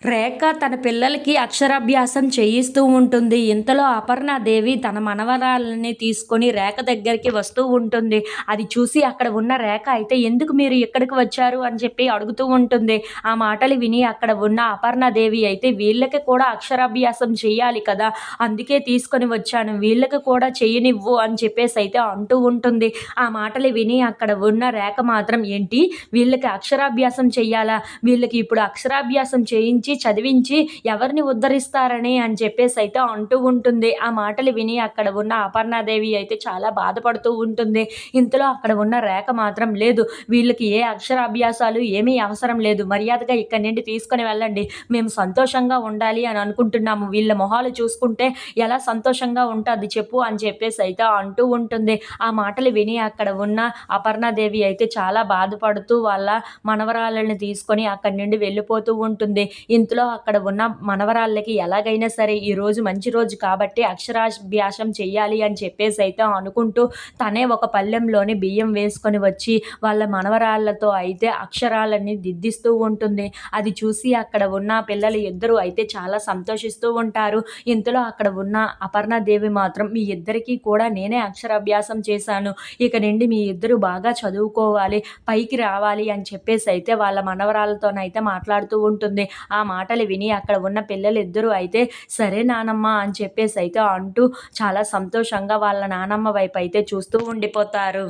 రేఖ తన పిల్లలకి అక్షరాభ్యాసం చేయిస్తూ ఉంటుంది. ఇంతలో అపర్ణాదేవి తన మనవరాలని తీసుకొని రేఖ దగ్గరికి వస్తూ ఉంటుంది. అది చూసి అక్కడ ఉన్న రేఖ అయితే "ఎందుకు మీరు ఇక్కడికి వచ్చారు?" అని చెప్పి అడుగుతూ ఉంటుంది. ఆ మాటలు విని అక్కడ ఉన్న అపర్ణాదేవి అయితే "వీళ్ళకి కూడా అక్షరాభ్యాసం చెయ్యాలి కదా! అందుకే తీసుకొని వచ్చాను. వీళ్ళకి కూడా చెయ్యనివ్వు" అని చెప్పేసి అయితే అంటూ ఉంటుంది. ఆ మాటలు విని అక్కడ ఉన్న రేఖ మాత్రం "ఏంటి? వీళ్ళకి అక్షరాభ్యాసం చెయ్యాలా? వీళ్ళకి ఇప్పుడు అక్షరాభ్యాసం చేయించి చదివించి ఎవరిని ఉద్ధరిస్తారని అని చెప్పేసి అయితే అంటూ ఉంటుంది. ఆ మాటలు విని అక్కడ ఉన్న అపర్ణాదేవి అయితే చాలా బాధపడుతూ ఉంటుంది. ఇంతలో అక్కడ ఉన్న రేఖ మాత్రం లేదు, వీళ్ళకి ఏ అక్షరాభ్యాసాలు ఏమీ అవసరం లేదు. మర్యాదగా ఇక్కడి నుండి తీసుకొని వెళ్ళండి. మేము సంతోషంగా ఉండాలి అని అనుకుంటున్నాము. వీళ్ళ మొహాలు చూసుకుంటే ఎలా సంతోషంగా ఉంటది చెప్పు అని చెప్పేసి అయితే అంటూ ఉంటుంది. ఆ మాటలు విని అక్కడ ఉన్న అపర్ణాదేవి అయితే చాలా బాధపడుతూ వాళ్ళ మనవరాళ్ళని తీసుకొని అక్కడి నుండి వెళ్ళిపోతూ ఉంటుంది. ఇంతలో అక్కడ ఉన్న మనవరాళ్ళకి ఎలాగైనా సరే ఈరోజు మంచి రోజు కాబట్టి అక్షరాభ్యాసం చెయ్యాలి అని చెప్పేసి అయితే అనుకుంటూ తనే ఒక పళ్ళెంలోని బియ్యం వేసుకొని వచ్చి వాళ్ళ మనవరాళ్ళతో అయితే అక్షరాలన్నీ దిద్దిస్తూ ఉంటుంది. అది చూసి అక్కడ ఉన్న పిల్లలు ఇద్దరూ అయితే చాలా సంతోషిస్తూ ఉంటారు. ఇంతలో అక్కడ ఉన్న అపర్ణాదేవి మాత్రం మీ ఇద్దరికీ కూడా నేనే అక్షరాభ్యాసం చేశాను. ఇక నుండి మీ ఇద్దరు బాగా చదువుకోవాలి, పైకి రావాలి అని చెప్పేసి అయితే వాళ్ళ మనవరాలతోనైతే మాట్లాడుతూ ఉంటుంది. ఆ మాటలు విని అక్కడ ఉన్న పిల్లలిద్దరూ అయితే సరే నానమ్మ అని చెప్పేసి అయితే అంటూ చాలా సంతోషంగా వాళ్ళ నానమ్మ వైపు అయితే చూస్తూ ఉండిపోతారు.